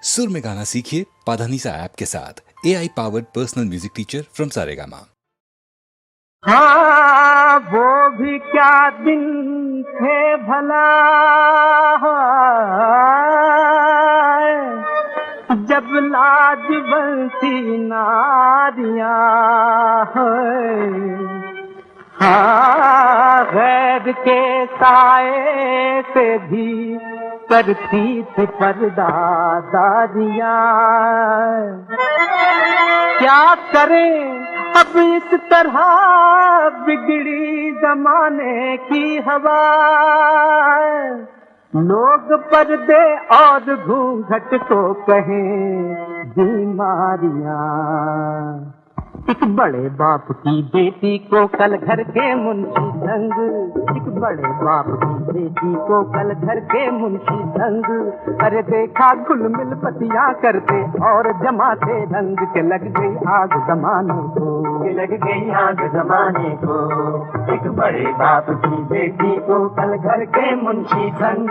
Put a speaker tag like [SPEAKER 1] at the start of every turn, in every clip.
[SPEAKER 1] सुर में गाना सीखिए पाधानीसा ऐप के साथ। AI powered personal music teacher from Saregama.
[SPEAKER 2] हाँ, वो भी क्या दिन थे भला, जब लाजवंती नारियां, हाँ, गैर के साए से भी करती थी पर्दादारियां। क्या करें अब इस तरह बिगड़ी जमाने की हवा, लोग पर्दे और घूंघट को कहें बीमारियां। एक बड़े बाप की बेटी को कल घर के मुंशी संग, एक बड़े बाप की बेटी को कल घर के मुंशी संग, अरे देखा घुल मिल पतियां करते और जमाते रंग के लग गई आग जमाने को, लग गई आग जमाने को। एक बड़े बाप की बेटी को कल घर के मुंशी संग,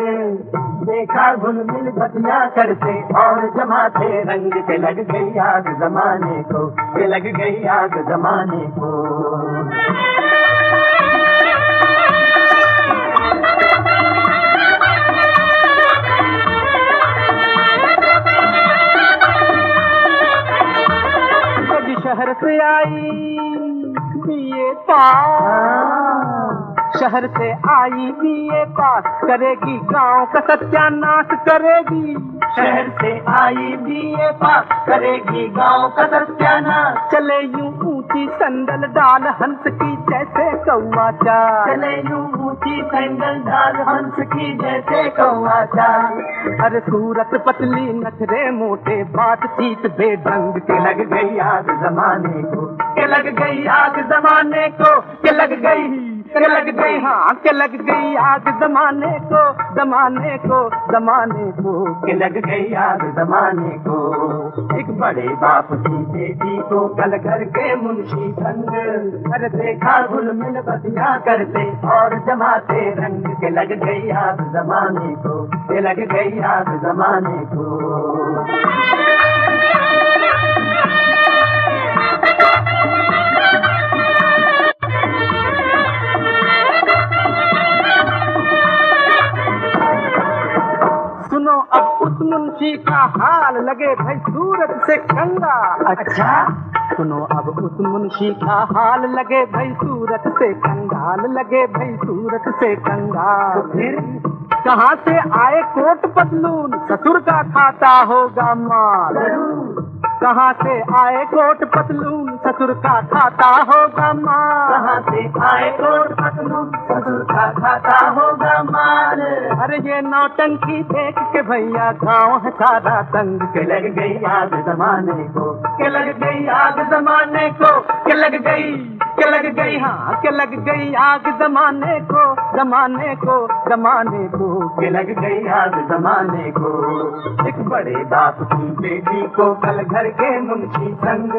[SPEAKER 2] देखा घुल मिल पतियां करते और जमाते रंग के लग गई आग जमाने को, लग गई आग जमाने को। शहर से आई बीए पास, शहर से आई बीए पास, करेगी गांव का सत्यानाश करेगी। शहर से आई बीए पास, करेगी गांव का सत्यानाश। चले यूं ऊंची संदल डाल हंस की जैसे कौवा चाल, चले यूं ऊंची संदल डाल हंस की जैसे कौवा चाल। अरे सूरत पतली नखरे मोटे बातचीत बेढंग के लग गई आग जमाने को, के लग गई आग जमाने को, के लग गई, के लग गई, हाँ के लग गई आग जमाने को, जमाने को, जमाने को, के लग गई आग जमाने को। एक बड़े बाप की बेटी को कल घर के मुंशी संग, अरे देखा घुल मिल बतियां करते और जमाते रंग के लग गई आग जमाने को, के लग गई आग जमाने को। सुनो अब उस मुंशी का हाल लगे भाई सूरत से कंगा। अच्छा सुनो अब उस मुंशी का हाल लगे भाई सूरत से कंगाल, लगे भाई सूरत से कंगाल। फिर कहाँ से आए कोट पतलून, ससुर का खाता होगा माल। कहाँ से आए कोट पतलून, ससुर का खाता होगा माल। कहाँ से आए कोट पतलून, ससुर का खाता होगा माल। अरे ये नौटंकी देख के भैया गाँव है सारा तंग, के लग गई आग जमाने को, के लग गई आग जमाने को, के लग गई, के लग गई, हाँ के लग गई आग जमाने को, जमाने को, जमाने को, के लग गई आग जमाने को। एक बड़े बाप की बेटी को कल घर के मुंशी संग,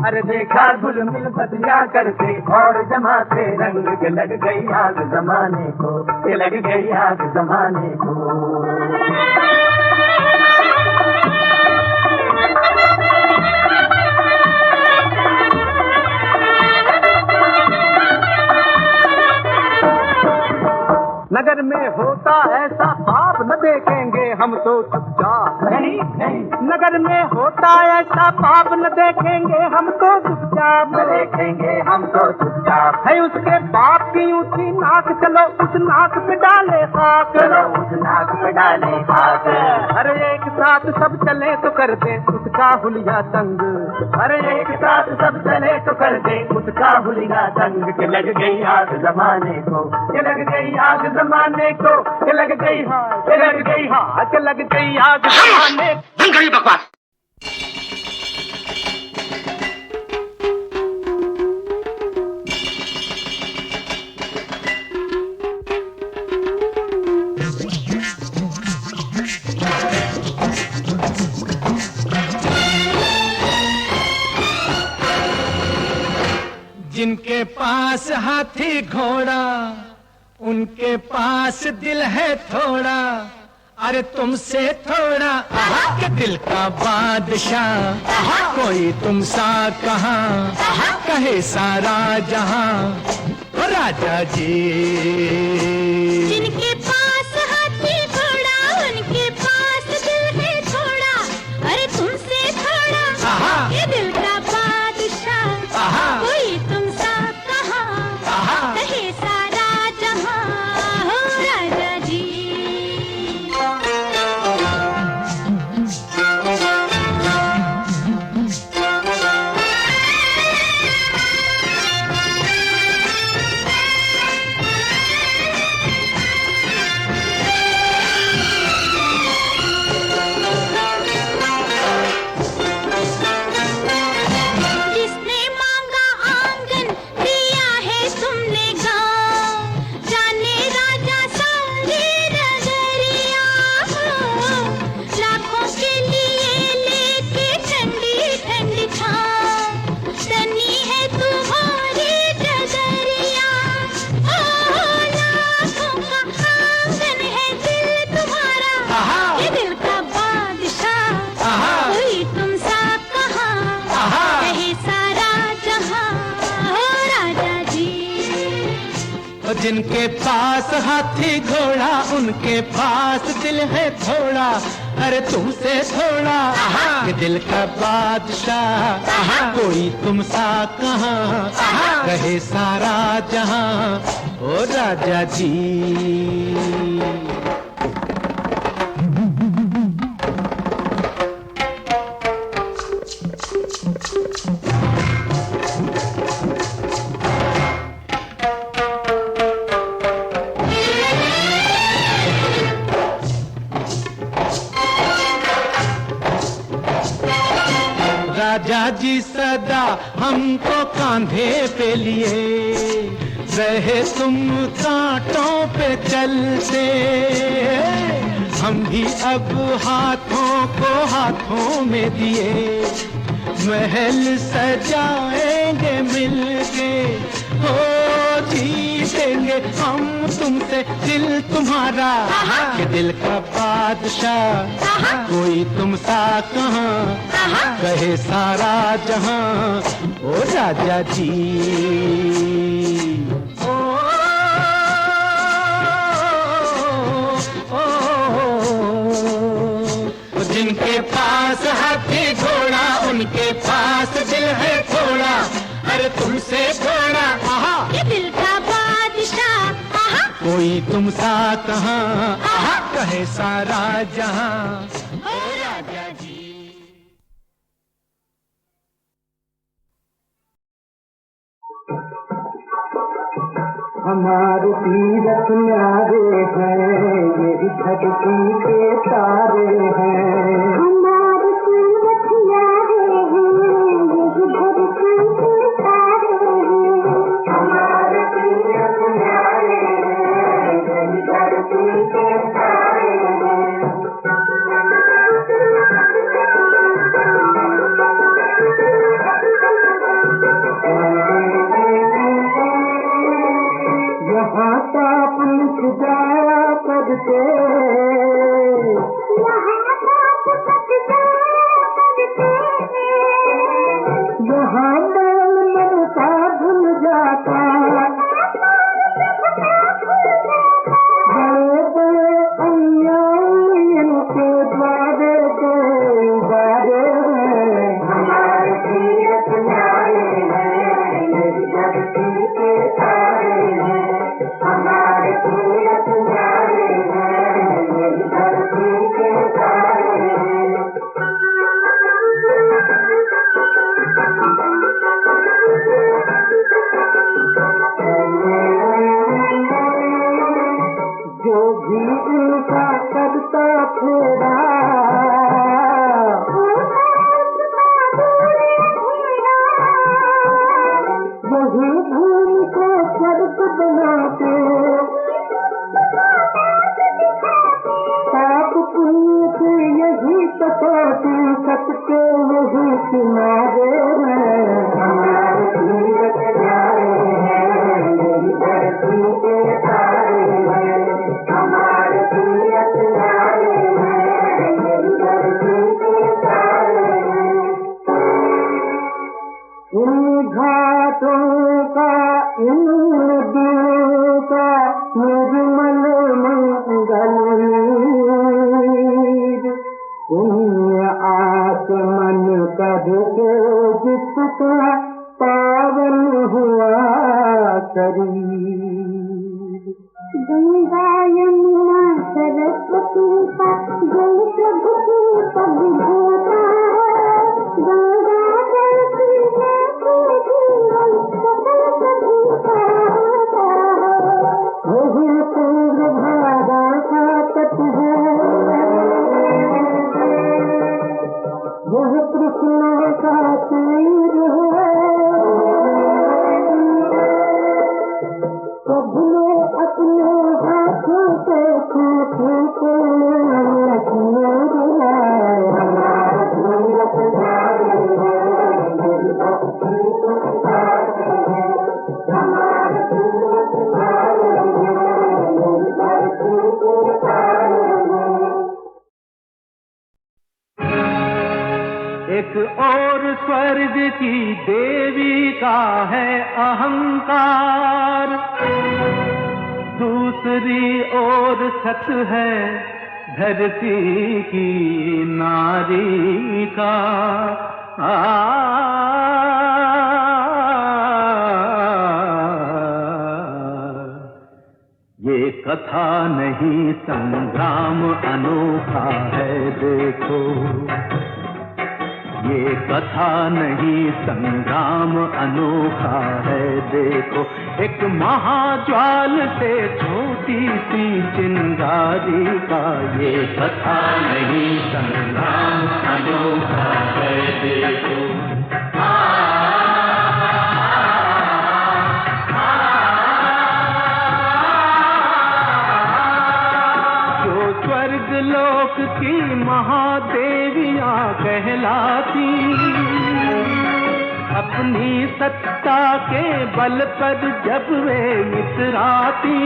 [SPEAKER 2] अरे देखा घुल मिल बतियां करते और जमाते रंग के लग गई आग जमाने को, के लग गई आग जमाने को। नगर में होता ऐसा पाप न देखेंगे हम तो चुपचाप, नहीं नहीं, नगर में होता ऐसा पाप न देखेंगे हम तो चुपचाप, न देखेंगे हम तो चुपचाप। है उसके बाप की ऊंची नाक, चलो उस नाक पे डाले खाक, चलो उस नाक पे डाले खाक। अरे एक साथ सब चले तो कर दे उसका हुलिया तंग, अरे एक साथ सब चले तो कर दे उसका हुलिया तंग, के लग गई आग जमाने को, के लग गई आग जमाने को, के लग गई, हाँ के लग गई, हाँ के लग गई आग जमाने। बंद करिए बकवास।
[SPEAKER 3] जिनके पास हाथी घोड़ा उनके पास दिल है थोड़ा, अरे तुमसे थोड़ा के दिल का बादशाह कोई तुम सा कहाँ कहे सारा जहां राजा जी।
[SPEAKER 4] जिनके पास हाथी घोड़ा उनके पास दिल है थोड़ा, अरे तुमसे थोड़ा ये दिल का बादशाह कोई तुम सा कहाँ कहे सारा जहां हो राजा जी। जिसने मांगा आंगन दिया है तुमने गाँव, जाने राजा सारी नगरिया लाखों के लिए लेके ठंडी ठंडी छाँव तनी है तुम्हारी डगरिया। लाखों का आंगन है दिल तुम्हारा, ये दिल का बादशाह कोई तुम सा कहाँ कहे सारा जहां हो राजा जी।
[SPEAKER 3] और जिनके पास हाथी घोड़ा उनके पास दिल है थोड़ा, अरे तुमसे थोड़ा के दिल का बादशाह कोई तुम सा कहाँ कहे सारा जहां ओ राजा जी। राजा जी सदा हमको कांधे पे लिए रहे तुम कांटों पे चलते, हम भी अब हाथों को हाथों में दिए महल सजाएंगे मिलके हो जीतेंगे हम तुमसे दिल तुम्हारा के दिल का बादशाह कोई तुम सा कहाँ कहे सारा जहां ओ राजा जी। ओ, ओ, ओ, जिनके पास हाथी घोड़ा उनके पास दिल है थोड़ा, अरे तुमसे थोड़ा
[SPEAKER 4] ये दिल का बादशाह
[SPEAKER 3] कोई तुम सा कहाँ कहे सारा जहां
[SPEAKER 4] हो राजा जी।
[SPEAKER 2] हमारे तीरथ न्यारे हैं ये धरती के तारे हैं।
[SPEAKER 5] हमारे तीरथ न्यारे हैं ये धरती के तारे हैं।
[SPEAKER 2] हमारे तीरथ न्यारे हैं ये धरती के तारे हैं। यहाँ पाप लिख जाया करते,
[SPEAKER 5] यहाँ पाप कट जाया करते,
[SPEAKER 2] यहाँ मैल ममता भूल जाता, बड़े बड़े अन्यायी इनके द्वारे के उबारे हैं। हमारे तीरथ न्यारे हैं ये धरती के तारे हैं। हमारे तीरथ न्यारे हैं ये धरती के तारे हैं। जो भी इनका करता फेरा, वही भूमि को स्वर्ग बनाते, पाप पुण्य के यही कसौटी सबके यही किनारे हैं। हमारे तीरथ न्यारे हैं ये धरती के तारे हैं। हमारे तीरथ न्यारे पुण्य आचमन करके जिसका पावन हुआ शरीर।
[SPEAKER 5] गंगा यमुना सरस्वती का जल प्रभु की पग धोता है। गंगा जल पीने से जीवन सकल प्रभु का होता है।
[SPEAKER 2] वही पूर्व भागा का तट है, यह कृष्ण का तीर है। प्रभु ने अपने हाथों से सूखी लक्ष्मी दिलाए। हमारा तीरथ धाम है, हमारा तीरथ धाम है, हमारा तीरथ धाम है, हमारा तीरथ धाम है।
[SPEAKER 3] एक और स्वर्ग की देवी का है अहंकार, दूसरी ओर सत है धरती की नारी का। ये कथा नहीं संग्राम अनोखा है देखो, ये कथा नहीं संग्राम अनोखा है देखो। एक महाज्वाल से छोटी सी चिंगारी का ये कथा नहीं संग्राम अनोखा है देखो। जो स्वर्ग लोक की महादेवियां कहलाती, अपनी सत्ता के बल पर जब वे इतराती,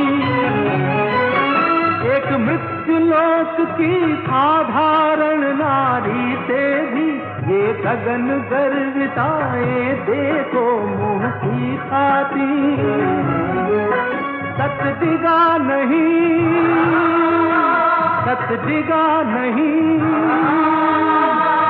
[SPEAKER 3] एक मृत्युलोक की साधारण नारी से भी ये गगन गर्विताएं देखो मुंह की खाती। सत दिगा नहीं, सत दिगा नहीं,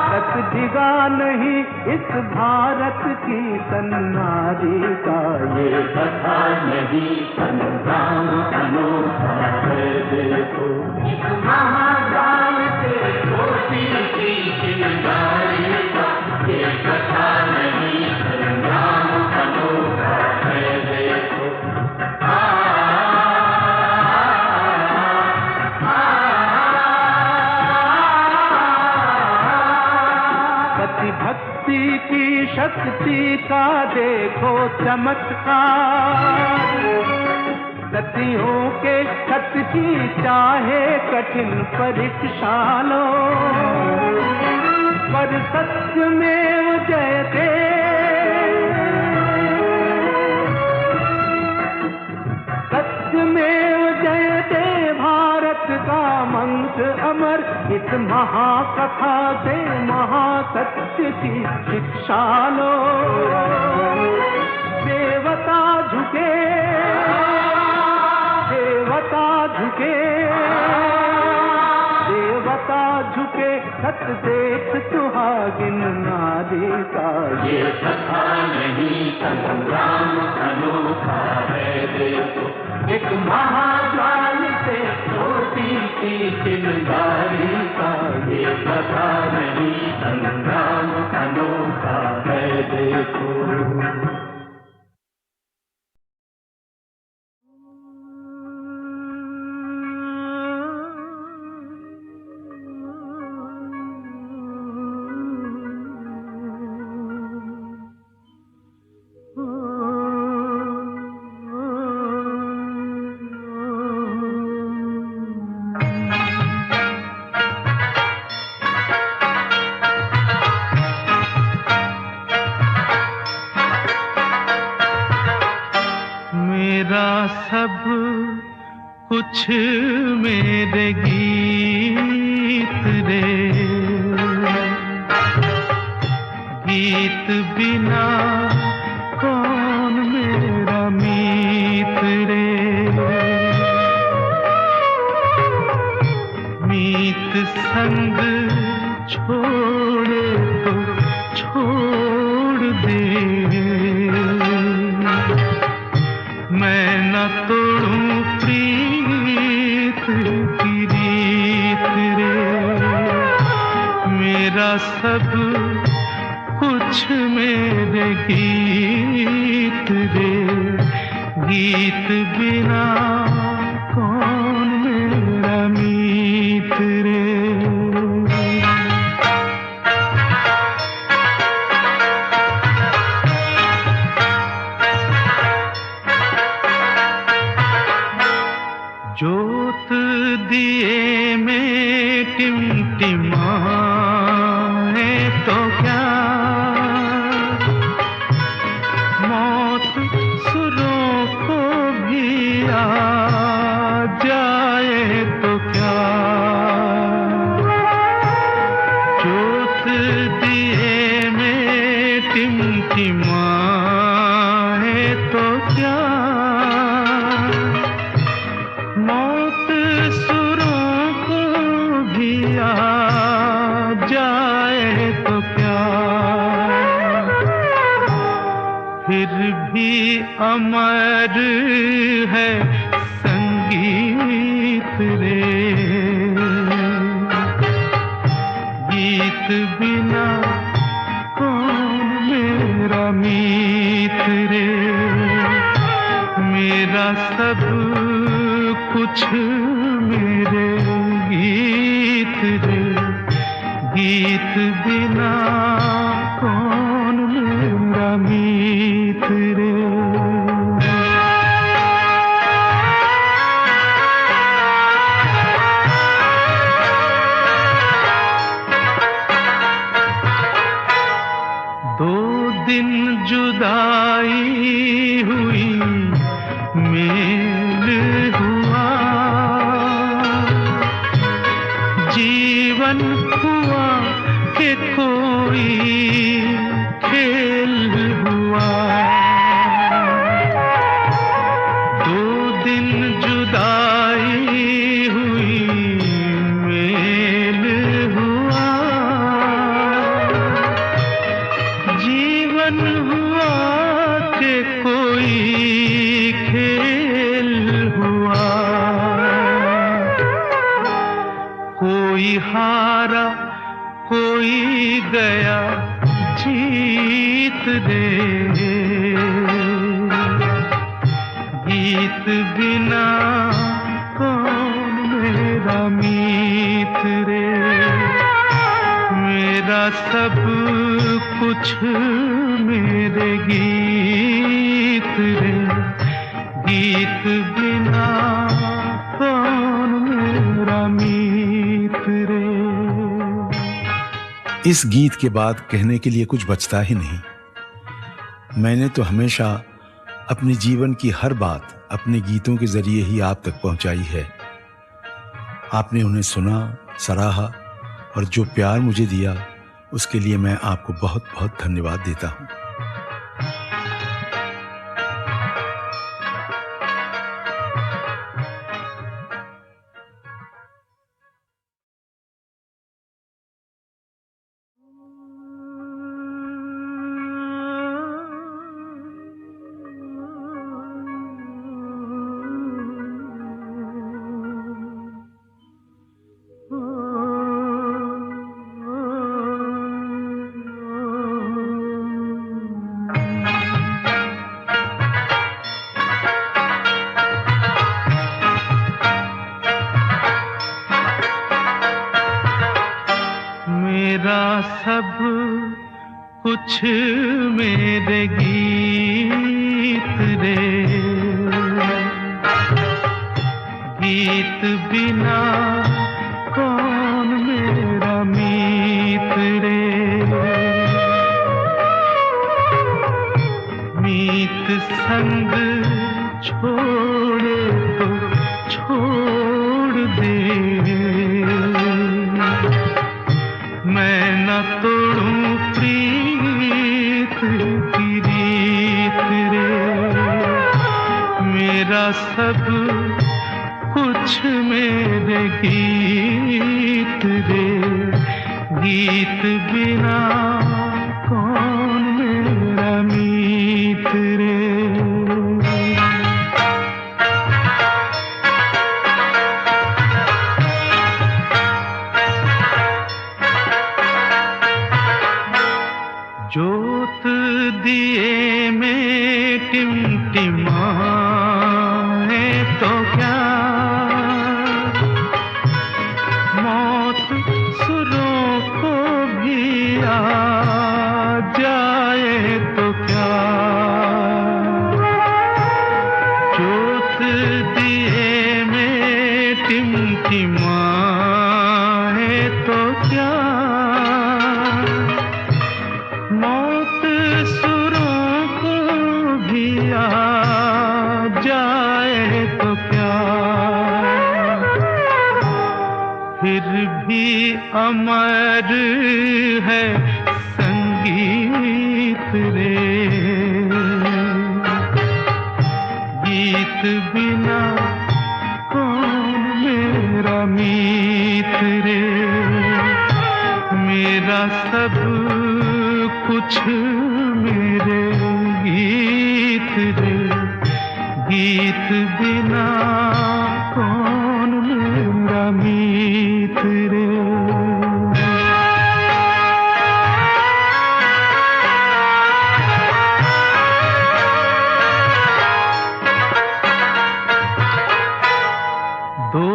[SPEAKER 3] सत दिगा नहीं इस भारत की सन्नारी का। ये कथा नहीं संग्राम अनोखा है देखो। इस महाकाल से छोटी सी चिंगारी का ये कथा नहीं संग्राम अनोखा है देखो। भक्ति की शक्ति का देखो चमत्कार, सतियों के सत की चाहे कठिन परीक्षा लो, पर सत्यमेव जयते, सत्यमेव जयते भारत का मंत्र अमर। इस महाकथा से महासत्य की शिक्षा लो। देवता झुके, देवता झुके, देवता झुके, सत देख सुहागिन नारी का। ये कथा नहीं संग्राम अनोखा है देखो। एक महाज्वाल से छोटी सी चिंगारी का ये कथा नहीं संग्राम अनोखा है देखो। सब कुछ मेरे गीत रे, गीत बिना कौन मेरा मीत रे, मीत संग छोड़े तो छोड़ दे, मैं न तोड़ूं प्रीत की रीत रे, मेरा सब कुछ मेरे गीत रे, गीत बिना कौन मेरा मीत रे। जोत दिए में टिमटिमाए तो क्या, मौत सुरों को भी आ जाए तो क्या, जोत दिए में टिमटिमाए तो क्या, मौत सुरों को भी आ जाए तो क्या, फिर भी अमर है संगीत रे, गीत बिना कौन मेरा मीत रे, मेरा सब कुछ मेरे गीत रे, गीत बिना कौन मेरा मीत रे। दो दिन जुदाई हुई मेल हुआ, जीवन हुआ कि कोई खेल हुआ, दो दिन जुदाई हुई मेल हुआ, जीवन हुआ कि कोई खेल हुआ, कोई हारा कोई गया जीत रे, गीत बिना कौन मेरा मीत रे, मेरा सब कुछ मेरे गीत रे, गीत बिना कौन मेरा मीत रे।
[SPEAKER 6] इस गीत के बाद कहने के लिए कुछ बचता ही नहीं। मैंने तो हमेशा अपने जीवन की हर बात अपने गीतों के जरिए ही आप तक पहुंचाई है। आपने उन्हें सुना, सराहा और जो प्यार मुझे दिया उसके लिए मैं आपको बहुत बहुत धन्यवाद देता हूं।
[SPEAKER 3] सब कुछ मेरे गीत रे, गीत बिना कौन मेरा मीत रे, मीत संग छोड़े तो छोड़ दे, मैं न तोड़ूं प्रीत की रीत रे, मेरा सब कुछ मेरे गीत रे, गीत बिना कौन मेरा मीत रे। जोत दिए में टिमटिमाए तो क्या, मौत सुरों को भी आ जाए तो क्या। जोत दिए में टिमटिमाए तो क्या, मौत सुरों को भी आ जाए तो क्या। फिर भी अमर है संगीत रे। गीत बिना कौन मेरा मीत रे। मेरा सब कुछ मेरे गीत रे। गीत बिना कौन मेरा मीत रे। दो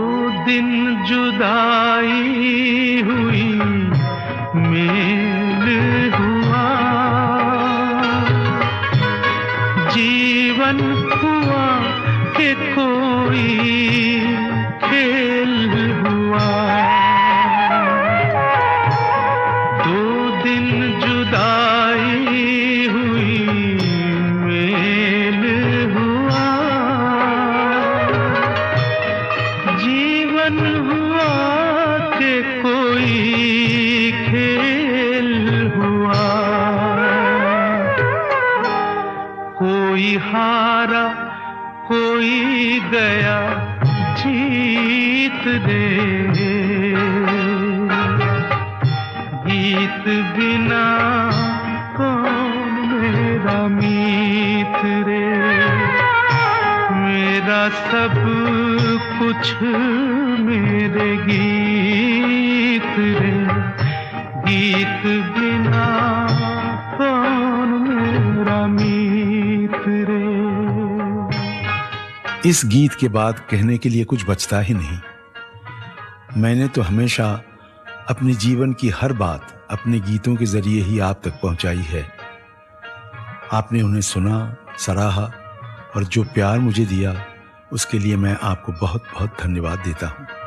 [SPEAKER 3] दिन जुदाई हुई, मेल हुआ, जीवन हुआ कि कोई खेल हुआ। दो दिन जुदाई हुई, मेल हुआ, जीवन हुआ कि कोई खेल हुआ। कोई हारा कोई गया जीत दे। गीत बिना कौन मेरा मीत रे। मेरा सब कुछ मेरे गीत रे। गीत बिना कौन मेरा मीत रे।
[SPEAKER 6] इस गीत के बाद कहने के लिए कुछ बचता ही नहीं। मैंने तो हमेशा अपने जीवन की हर बात अपने गीतों के जरिए ही आप तक पहुंचाई है। आपने उन्हें सुना, सराहा और जो प्यार मुझे दिया उसके लिए मैं आपको बहुत बहुत धन्यवाद देता हूं।